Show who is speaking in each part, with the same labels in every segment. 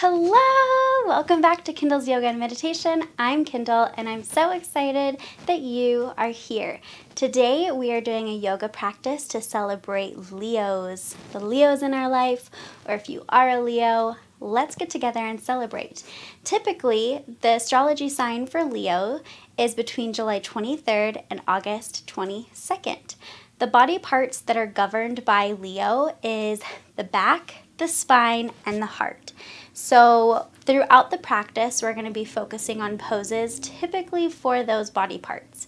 Speaker 1: Hello! Welcome back to Kyndal's Yoga and Meditation. I'm Kyndal and I'm so excited that you are here. Today we are doing a yoga practice to celebrate Leos, the Leos in our life, or if you are a Leo, let's get together and celebrate. Typically, the astrology sign for Leo is between July 23rd and August 22nd. The body parts that are governed by Leo is the back, the spine, and the heart. So throughout the practice, we're going to be focusing on poses typically for those body parts.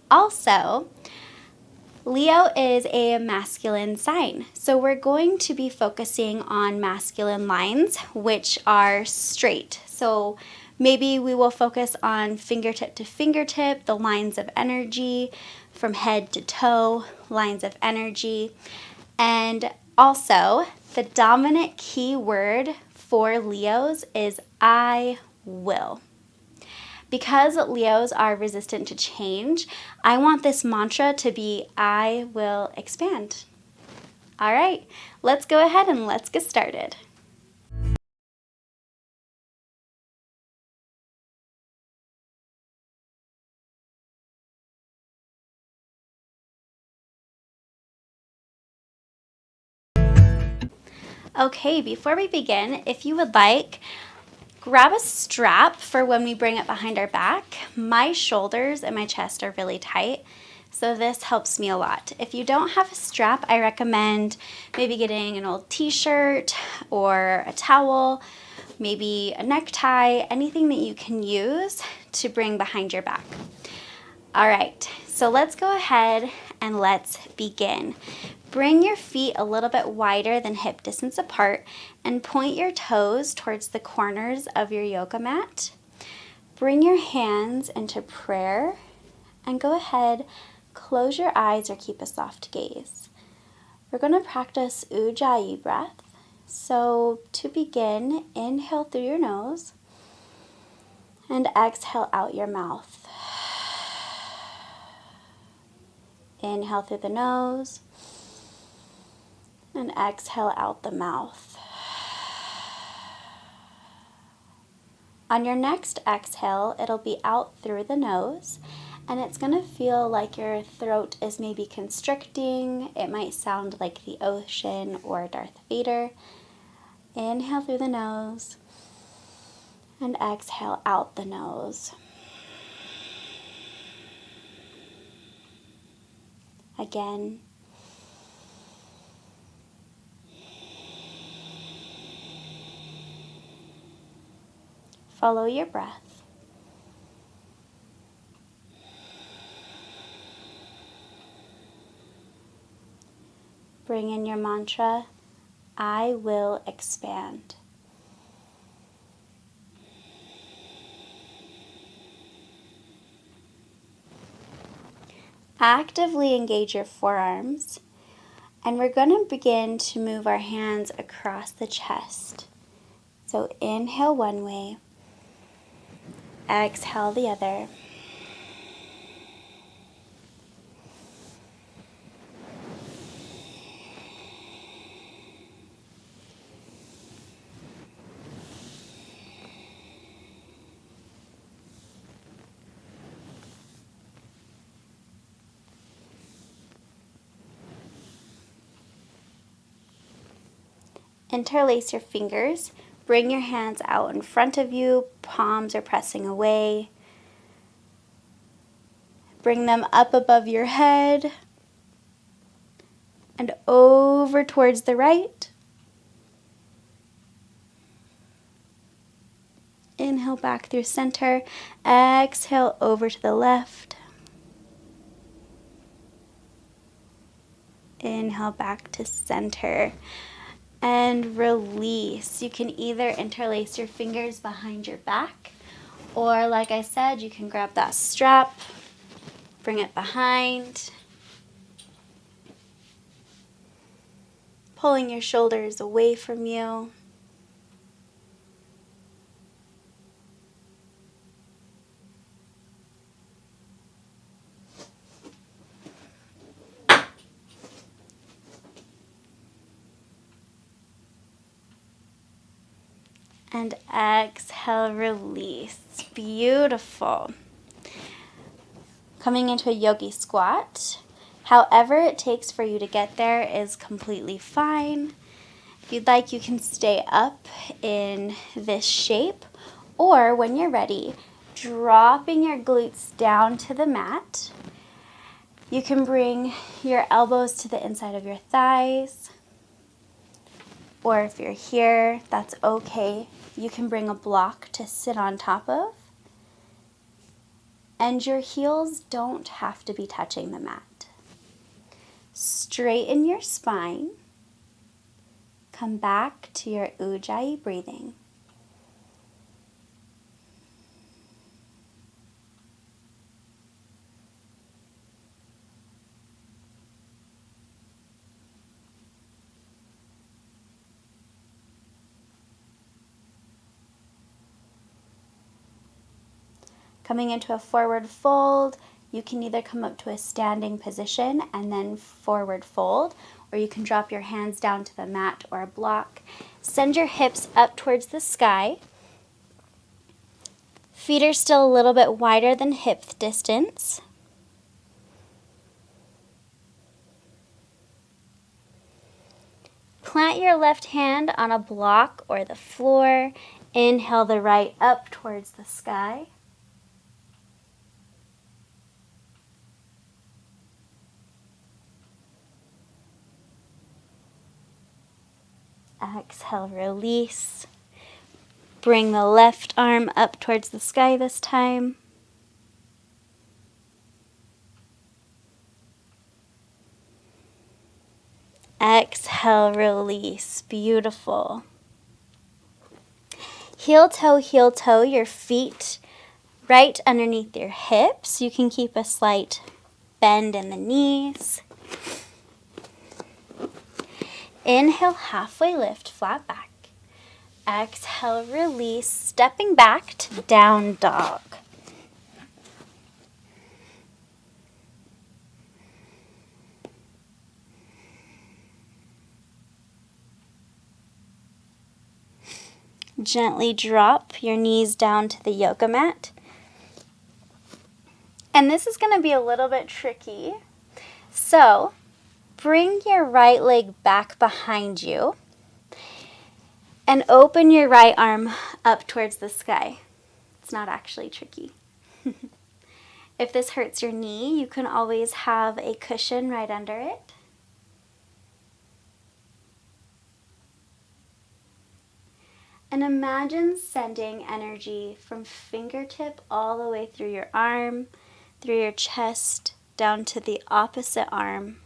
Speaker 1: Also, Leo is a masculine sign. So we're going to be focusing on masculine lines, which are straight. So maybe we will focus on fingertip to fingertip, the lines of energy, from head to toe, lines of energy. And also, the dominant key word for Leos is I will. Because Leos are resistant to change, I want this mantra to be I will expand. All right, let's go ahead and let's get started. Okay, before we begin, if you would like, grab a strap for when we bring it behind our back. My shoulders and my chest are really tight, so this helps me a lot. If you don't have a strap, I recommend maybe getting an old t-shirt or a towel, maybe a necktie, anything that you can use to bring behind your back. All right, so let's go ahead and let's begin. Bring your feet a little bit wider than hip distance apart and point your toes towards the corners of your yoga mat. Bring your hands into prayer and go ahead, close your eyes or keep a soft gaze. We're going to practice Ujjayi Breath. So to begin, inhale through your nose and exhale out your mouth. Inhale through the nose and exhale out the mouth. On your next exhale, it'll be out through the nose, and it's going to feel like your throat is maybe constricting. It might sound like the ocean or Darth Vader. Inhale through the nose and exhale out the nose. Again. Follow your breath. Bring in your mantra, I will expand. Actively engage your forearms, and we're going to begin to move our hands across the chest. So inhale one way, exhale the other. Interlace your fingers. Bring your hands out in front of you. Palms are pressing away. Bring them up above your head and over towards the right. Inhale back through center. Exhale over to the left. Inhale back to center. And release. You can either interlace your fingers behind your back, or like I said, you can grab that strap, bring it behind, pulling your shoulders away from you. And exhale, release. Beautiful. Coming into a yogi squat. However it takes for you to get there is completely fine. If you'd like, you can stay up in this shape, or when you're ready, dropping your glutes down to the mat. You can bring your elbows to the inside of your thighs, or if you're here, that's okay. You can bring a block to sit on top of, and your heels don't have to be touching the mat. Straighten your spine. Come back to your Ujjayi breathing. Coming into a forward fold, you can either come up to a standing position and then forward fold, or you can drop your hands down to the mat or a block. Send your hips up towards the sky. Feet are still a little bit wider than hip distance. Plant your left hand on a block or the floor. Inhale the right up towards the sky. Exhale, release. Bring the left arm up towards the sky this time. Exhale, release. Beautiful. Heel toe, your feet right underneath your hips. You can keep a slight bend in the knees. Inhale, halfway lift, flat back. Exhale, release, stepping back to down dog. Gently drop your knees down to the yoga mat. And this is going to be a little bit tricky. So, bring your right leg back behind you and open your right arm up towards the sky. It's not actually tricky. If this hurts your knee, you can always have a cushion right under it. And imagine sending energy from fingertip all the way through your arm, through your chest, down to the opposite arm.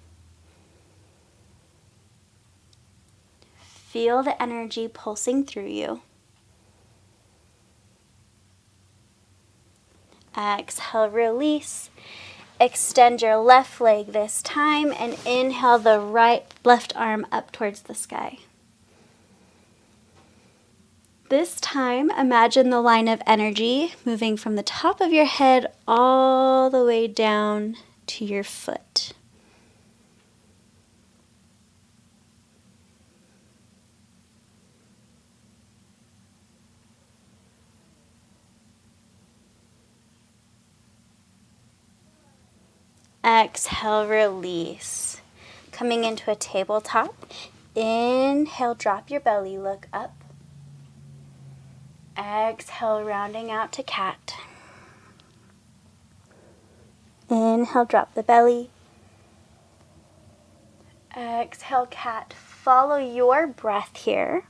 Speaker 1: Feel the energy pulsing through you. Exhale, release. Extend your left leg this time and inhale the left arm up towards the sky. This time, imagine the line of energy moving from the top of your head all the way down to your foot. Exhale, release. Coming into a tabletop. Inhale, drop your belly, look up. Exhale, rounding out to cat. Inhale, drop the belly. Exhale, cat. Follow your breath here.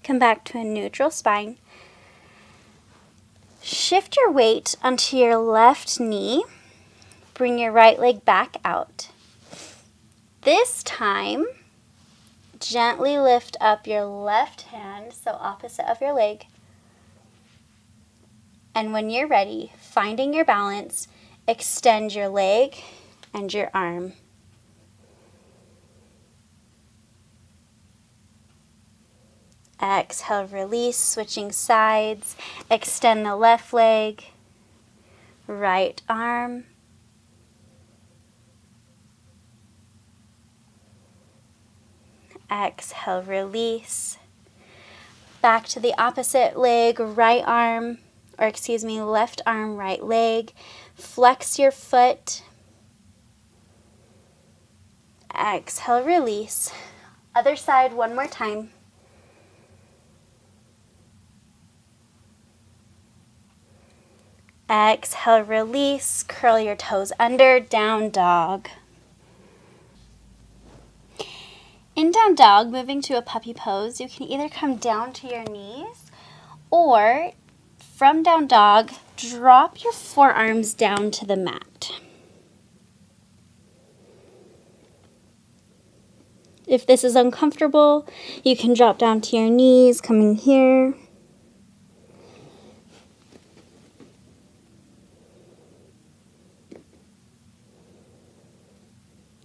Speaker 1: Come back to a neutral spine. Shift your weight onto your left knee. Bring your right leg back out. This time, gently lift up your left hand, so opposite of your leg. And when you're ready, finding your balance, extend your leg and your arm. Exhale, release, switching sides. Extend the left leg, right arm. Exhale, release. Back to the opposite leg, right arm, or excuse me, left arm, right leg. Flex your foot. Exhale, release. Other side, one more time. Exhale, release. Curl your toes under, down dog. In down dog, moving to a puppy pose, you can either come down to your knees or from down dog, drop your forearms down to the mat. If this is uncomfortable, you can drop down to your knees, coming here.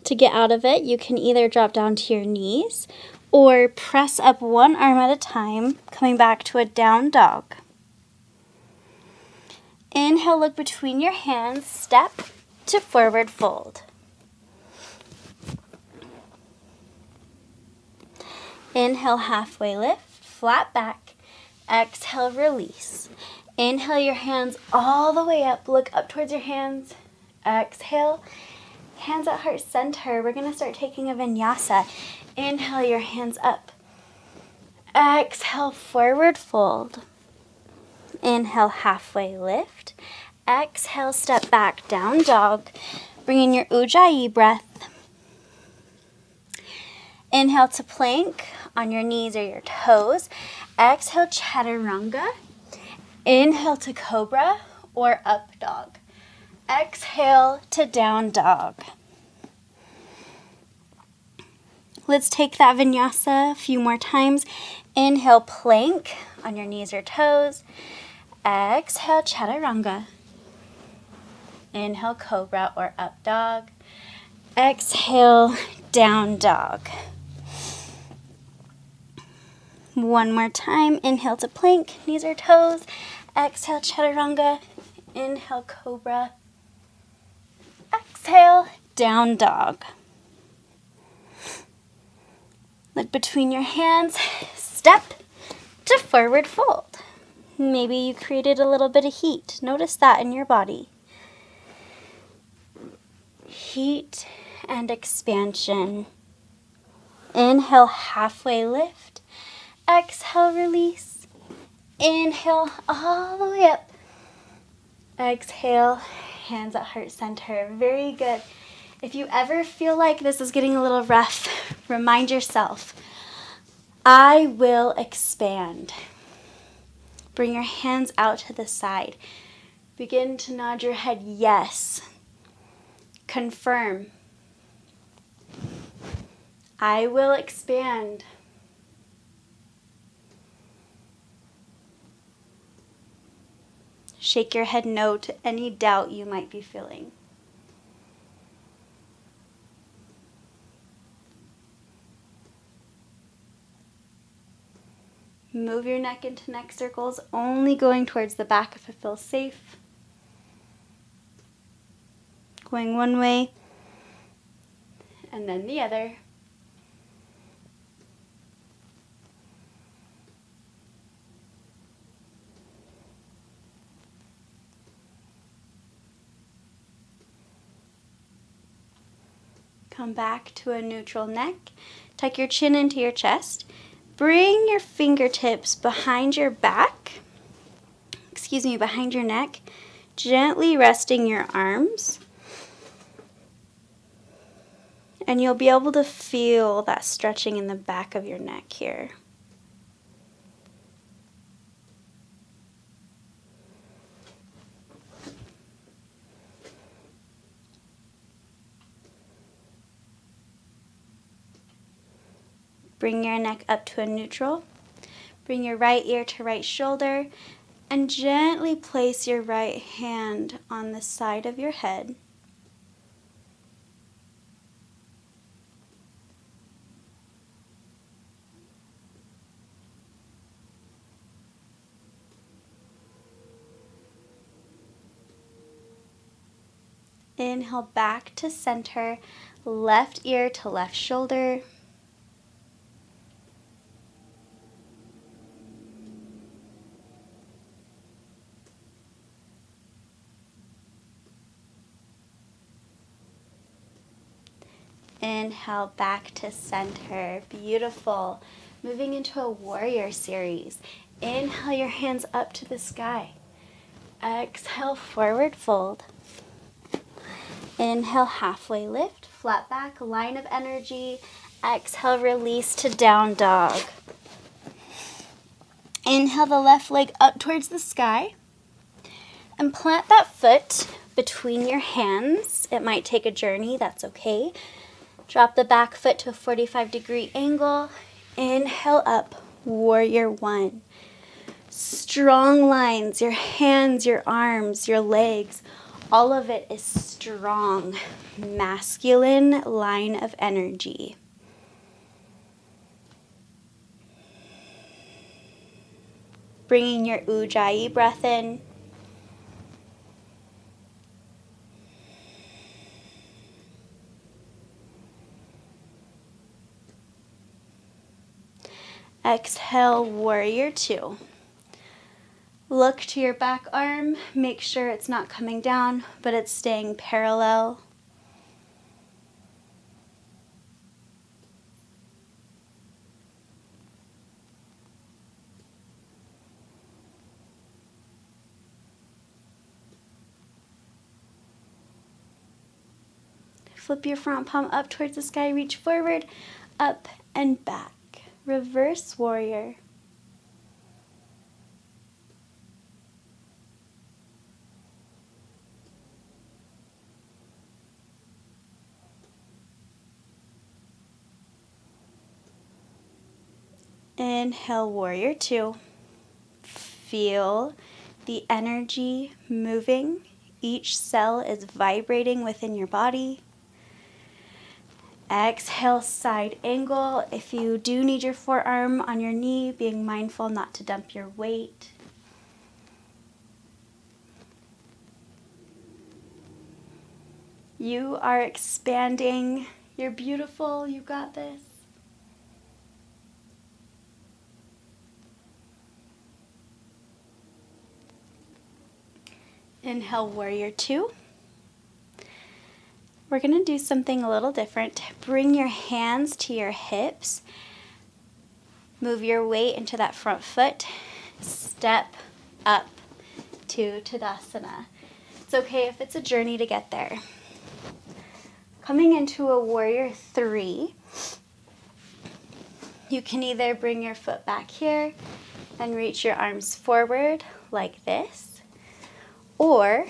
Speaker 1: To get out of it, you can either drop down to your knees or press up one arm at a time, coming back to a down dog. Inhale, look between your hands, step to forward fold. Inhale, halfway lift, flat back. Exhale, release. Inhale your hands all the way up. Look up towards your hands. Exhale, hands at heart center. We're going to start taking a vinyasa. Inhale your hands up. Exhale, forward fold. Inhale, halfway lift. Exhale, step back, down dog. Bring in your Ujjayi breath. Inhale to plank on your knees or your toes. Exhale, chaturanga. Inhale to cobra or up dog. Exhale to down dog. Let's take that vinyasa a few more times. Inhale, plank on your knees or toes. Exhale, chaturanga. Inhale, cobra or up dog. Exhale, down dog. One more time. Inhale to plank, knees or toes. Exhale, chaturanga. Inhale, cobra. Exhale, down dog. Look between your hands. Step to forward fold. Maybe you created a little bit of heat. Notice that in your body. Heat and expansion. Inhale, halfway lift. Exhale, release. Inhale, all the way up. Exhale, hands at heart center. Very good. If you ever feel like this is getting a little rough, remind yourself, I will expand. Bring your hands out to the side. Begin to nod your head yes. Confirm. I will expand. Shake your head no to any doubt you might be feeling. Move your neck into neck circles, only going towards the back if it feels safe. Going one way and then the other. Come back to a neutral neck. Tuck your chin into your chest. Bring your fingertips behind your back. Behind your neck. Gently resting your arms. And you'll be able to feel that stretching in the back of your neck here. Bring your neck up to a neutral. Bring your right ear to right shoulder and gently place your right hand on the side of your head. Inhale back to center, left ear to left shoulder. Inhale back to center. Beautiful. Moving into a warrior series. Inhale your hands up to the sky. Exhale, forward fold. Inhale, halfway lift, flat back, line of energy. Exhale, release to down dog. Inhale the left leg up towards the sky. And plant that foot between your hands. It might take a journey, that's okay. Drop the back foot to a 45-degree angle. Inhale up, warrior one. Strong lines, your hands, your arms, your legs, all of it is strong, masculine line of energy. Bringing your Ujjayi breath in. Exhale, warrior two. Look to your back arm. Make sure it's not coming down, but it's staying parallel. Flip your front palm up towards the sky. Reach forward, up and back. Reverse warrior. Inhale, warrior two. Feel the energy moving. Each cell is vibrating within your body. Exhale, side angle. If you do need your forearm on your knee, being mindful not to dump your weight. You are expanding. You're beautiful. You got this. Inhale, warrior two. We're going to do something a little different. Bring your hands to your hips. Move your weight into that front foot. Step up to Tadasana. It's okay if it's a journey to get there. Coming into a warrior three, you can either bring your foot back here and reach your arms forward like this, or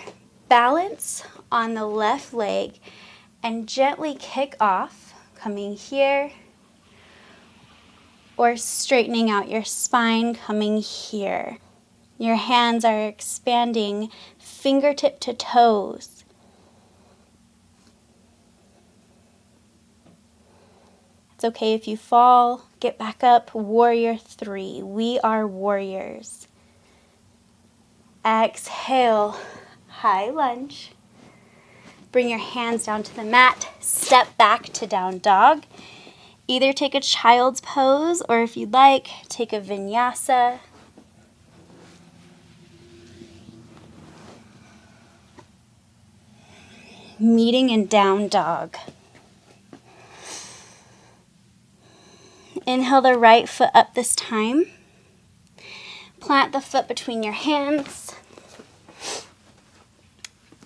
Speaker 1: balance on the left leg and gently kick off, coming here, or straightening out your spine, coming here. Your hands are expanding fingertip to toes. It's okay if you fall, get back up, warrior three. We are warriors. Exhale, high lunge. Bring your hands down to the mat, step back to down dog. Either take a child's pose, or if you'd like, take a vinyasa. Meeting in down dog. Inhale the right foot up this time. Plant the foot between your hands.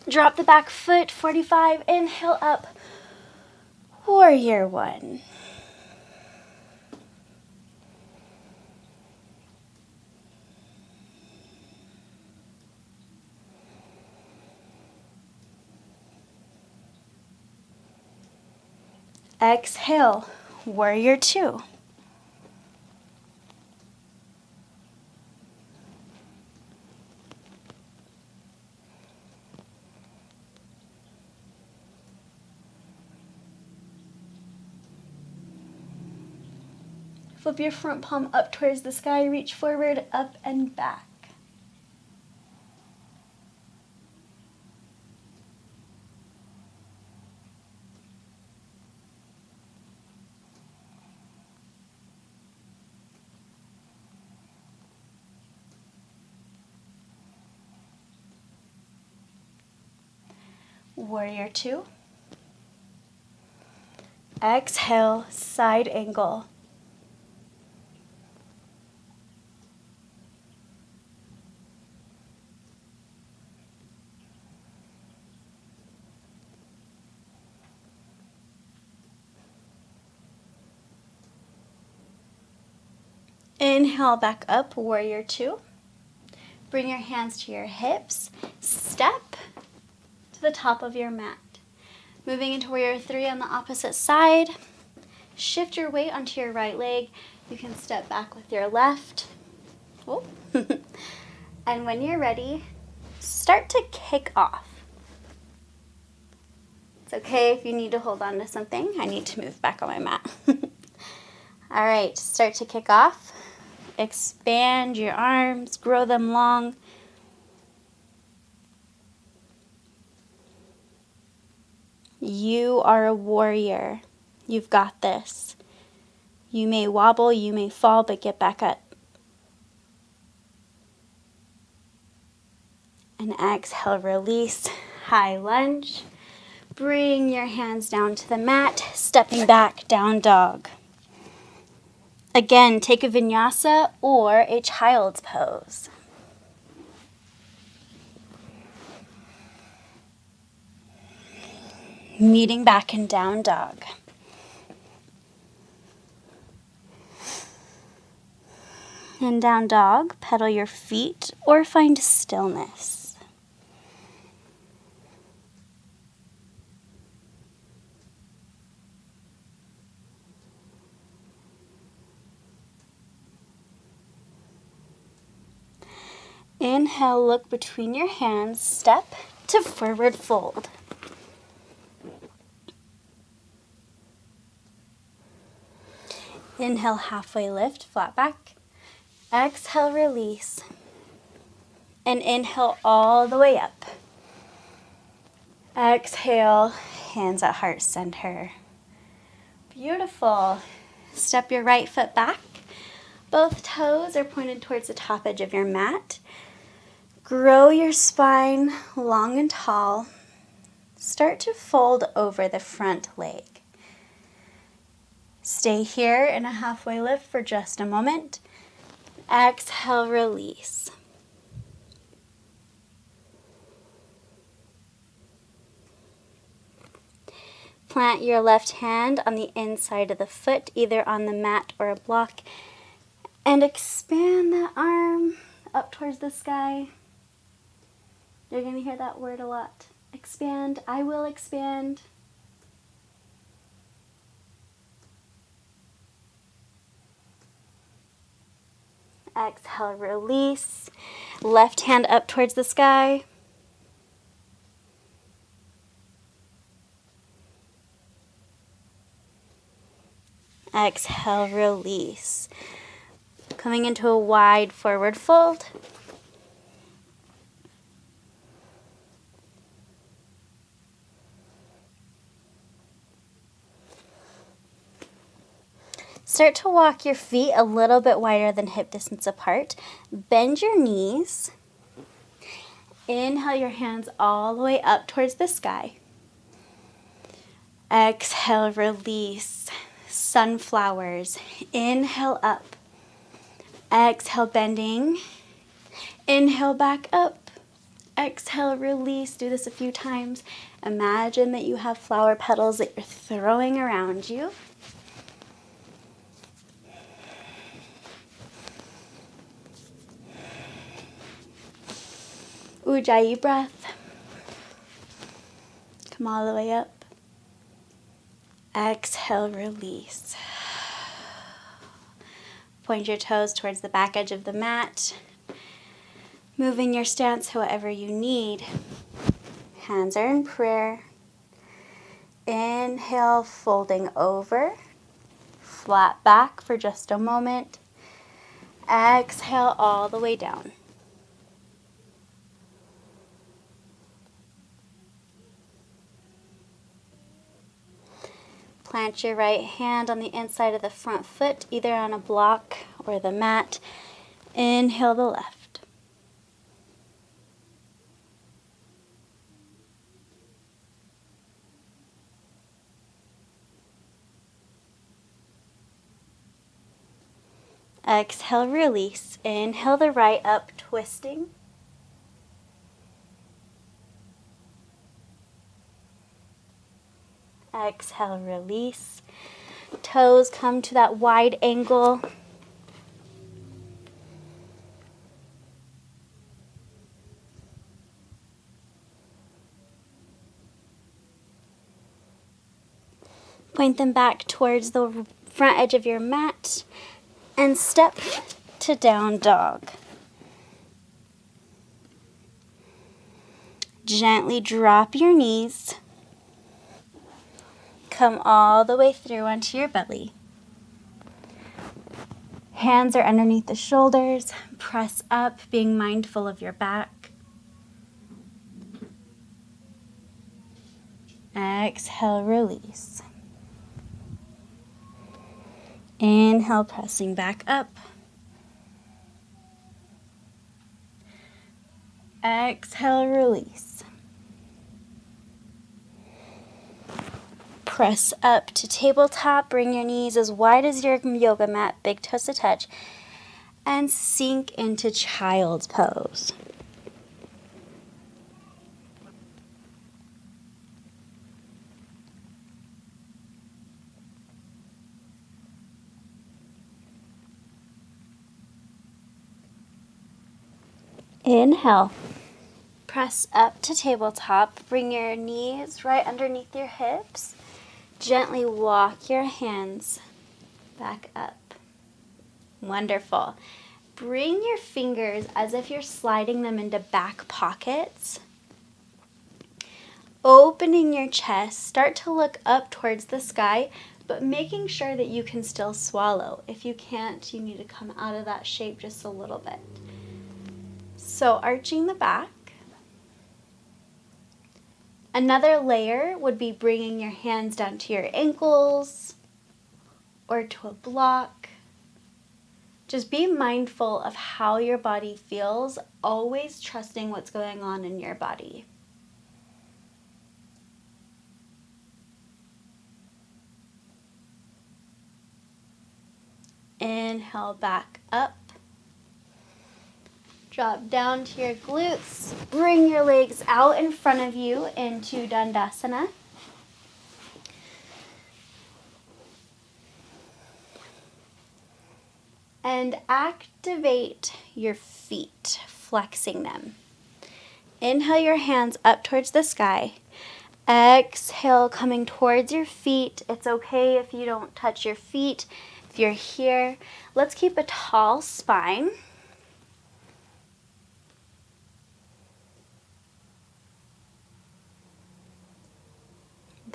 Speaker 1: Drop the back foot, 45, inhale up, warrior one. Exhale, warrior two. Flip your front palm up towards the sky, reach forward, up and back. warrior two. Exhale, side angle. Inhale back up, warrior two. Bring your hands to your hips. Step to the top of your mat. Moving into warrior three on the opposite side. Shift your weight onto your right leg. You can step back with your left. Oh. And when you're ready, start to kick off. It's okay if you need to hold on to something. I need to move back on my mat. All right, start to kick off. Expand your arms, grow them long. You are a warrior. You've got this. You may wobble, you may fall, but get back up. And exhale, release, high lunge. Bring your hands down to the mat, stepping back, down dog. Again, take a vinyasa or a child's pose. Meeting back in down dog. In down dog, pedal your feet or find stillness. Inhale, look between your hands, step to forward fold. Inhale, halfway lift, flat back. Exhale, release. And inhale all the way up. Exhale, hands at heart center. Beautiful. Step your right foot back. Both toes are pointed towards the top edge of your mat. Grow your spine long and tall. Start to fold over the front leg. Stay here in a halfway lift for just a moment. Exhale, release. Plant your left hand on the inside of the foot, either on the mat or a block, and expand that arm up towards the sky. You're going to hear that word a lot. Expand. I will expand. Exhale, release. Left hand up towards the sky. Exhale, release. Coming into a wide forward fold. Start to walk your feet a little bit wider than hip distance apart. Bend your knees. Inhale your hands all the way up towards the sky. Exhale, release. Sunflowers. Inhale up. Exhale, bending. Inhale back up. Exhale, release. Do this a few times. Imagine that you have flower petals that you're throwing around you. Ujjayi breath. Come all the way up. Exhale, release. Point your toes towards the back edge of the mat. Moving your stance however you need. Hands are in prayer. Inhale, folding over. Flat back for just a moment. Exhale all the way down. Plant your right hand on the inside of the front foot, either on a block or the mat. Inhale the left. Exhale, release. Inhale the right up, twisting. Exhale, release. Toes come to that wide angle. Point them back towards the front edge of your mat and step to down dog. Gently drop your knees. Come all the way through onto your belly. Hands are underneath the shoulders. Press up, being mindful of your back. Exhale, release. Inhale, pressing back up. Exhale, release. Press up to tabletop. Bring your knees as wide as your yoga mat, big toes to touch, and sink into child's pose. Inhale. Press up to tabletop. Bring your knees right underneath your hips. Gently walk your hands back up. Wonderful. Bring your fingers as if you're sliding them into back pockets. Opening your chest, start to look up towards the sky, but making sure that you can still swallow. If you can't, you need to come out of that shape just a little bit. So arching the back. Another layer would be bringing your hands down to your ankles or to a block. Just be mindful of how your body feels, always trusting what's going on in your body. Inhale back up. Drop down to your glutes. Bring your legs out in front of you into Dandasana. And activate your feet, flexing them. Inhale your hands up towards the sky. Exhale, coming towards your feet. It's okay if you don't touch your feet. If you're here, let's keep a tall spine.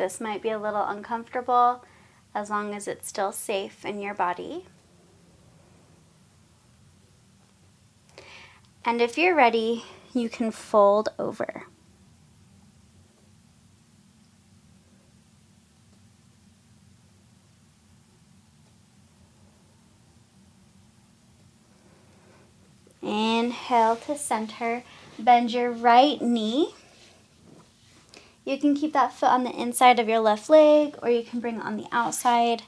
Speaker 1: This might be a little uncomfortable as long as it's still safe in your body. And if you're ready, you can fold over. Inhale to center. Bend your right knee. You can keep that foot on the inside of your left leg, or you can bring it on the outside.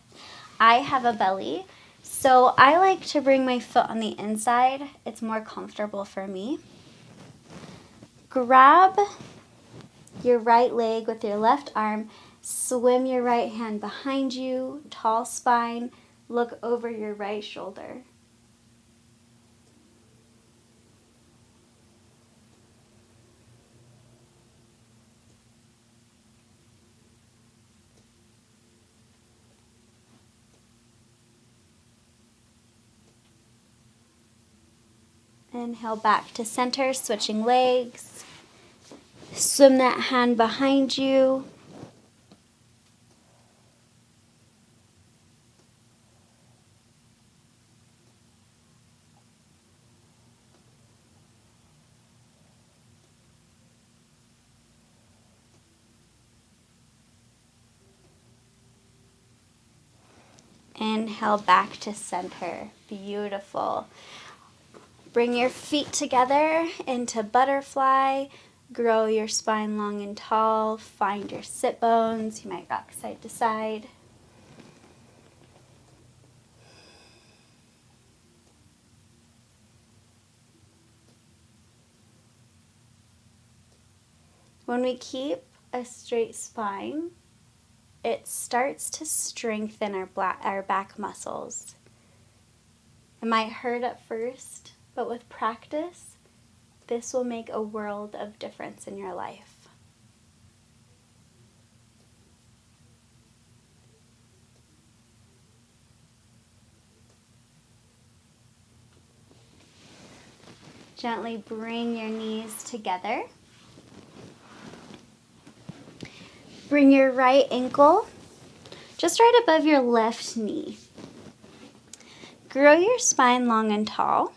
Speaker 1: I have a belly, so I like to bring my foot on the inside. It's more comfortable for me. Grab your right leg with your left arm. Swim your right hand behind you, tall spine. Look over your right shoulder. Inhale back to center, switching legs. Swim that hand behind you. Inhale back to center. Beautiful. Bring your feet together into butterfly. Grow your spine long and tall. Find your sit bones. You might rock side to side. When we keep a straight spine, it starts to strengthen our back muscles. It might hurt at first, but with practice, this will make a world of difference in your life. Gently bring your knees together. Bring your right ankle just right above your left knee. Grow your spine long and tall.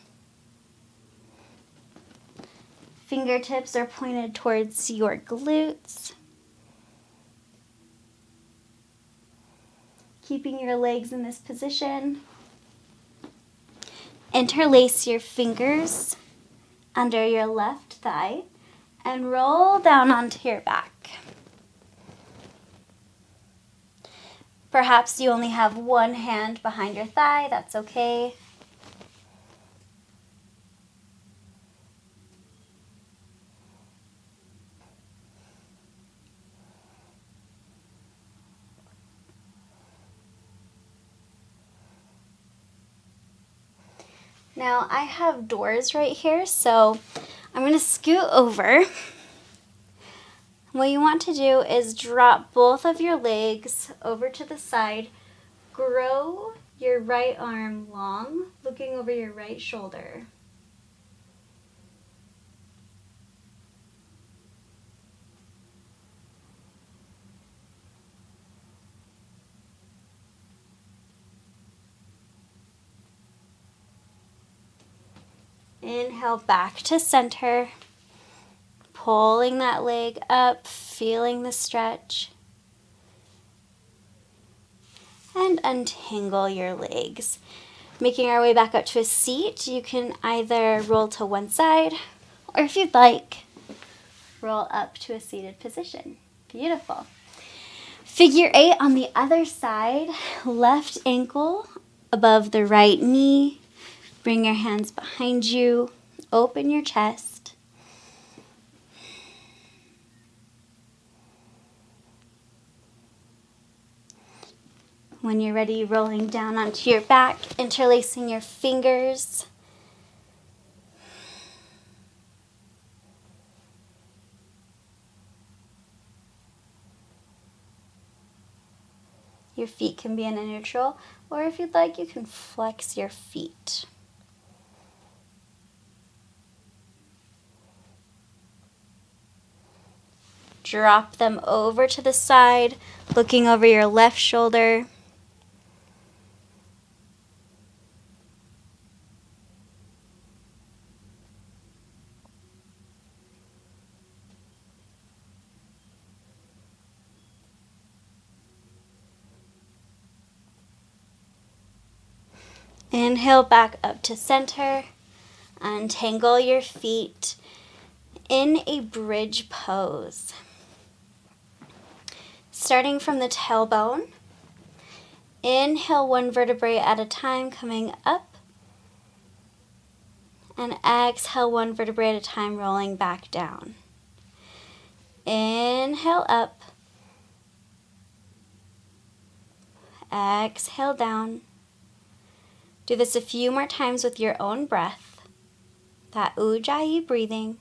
Speaker 1: Fingertips are pointed towards your glutes. Keeping your legs in this position. Interlace your fingers under your left thigh and roll down onto your back. Perhaps you only have one hand behind your thigh, that's okay. Now I have doors right here, so I'm going to scoot over. What you want to do is drop both of your legs over to the side. Grow your right arm long, looking over your right shoulder. Inhale back to center, pulling that leg up, feeling the stretch. And untangle your legs. Making our way back up to a seat, you can either roll to one side, or if you'd like, roll up to a seated position. Beautiful. Figure 8 on the other side, left ankle above the right knee. Bring your hands behind you, open your chest. When you're ready, rolling down onto your back, interlacing your fingers. Your feet can be in a neutral, or if you'd like, you can flex your feet. Drop them over to the side, looking over your left shoulder. Inhale back up to center. Untangle your feet in a bridge pose. Starting from the tailbone, inhale one vertebrae at a time coming up, and exhale one vertebrae at a time rolling back down. Inhale up, exhale down. Do this a few more times with your own breath, that Ujjayi breathing.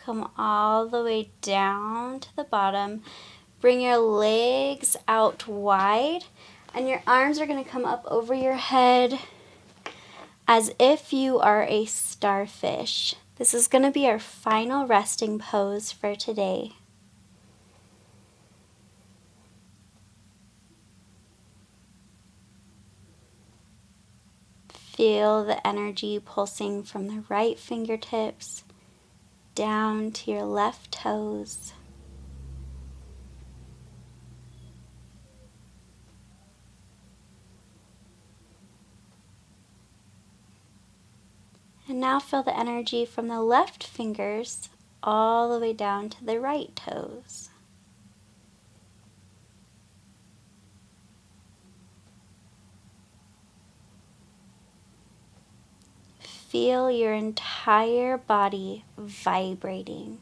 Speaker 1: Come all the way down to the bottom. Bring your legs out wide, and your arms are going to come up over your head as if you are a starfish. This is going to be our final resting pose for today. Feel the energy pulsing from the right fingertips down to your left toes. And And now feel the energy from the left fingers all the way down to the right toes. Feel your entire body vibrating.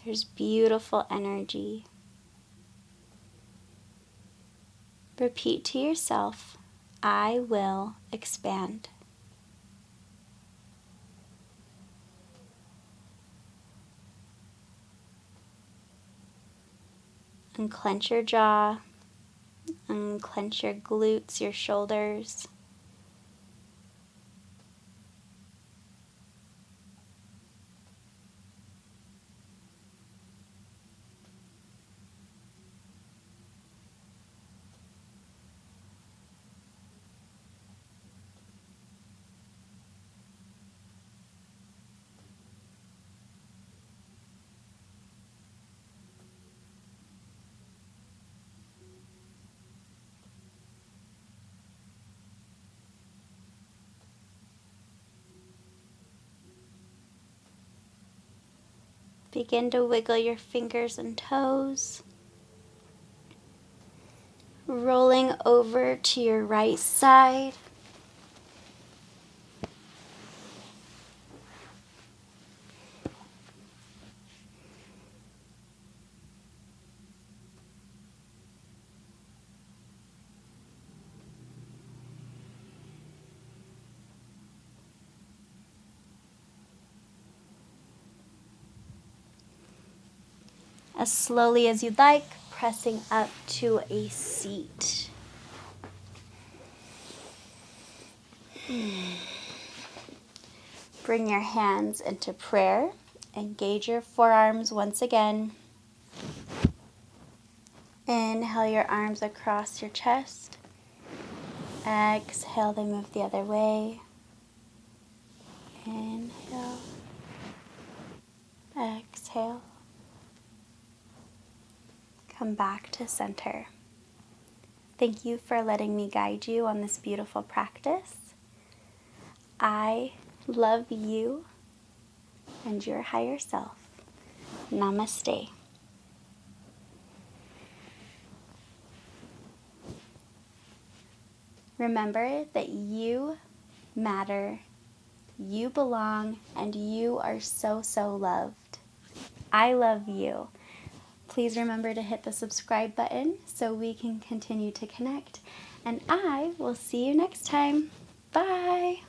Speaker 1: There's beautiful energy. Repeat to yourself, I will expand. Unclench your jaw, unclench your glutes, your shoulders. Begin to wiggle your fingers and toes. Rolling over to your right side. As slowly as you'd like, pressing up to a seat. Bring your hands into prayer. Engage your forearms once again. Inhale your arms across your chest. Exhale, they move the other way. Inhale. Exhale. Come back to center. Thank you for letting me guide you on this beautiful practice. I love you and your higher self. Namaste. Remember that you matter, you belong, and you are so, so loved. I love you. Please remember to hit the subscribe button so we can continue to connect. And I will see you next time. Bye.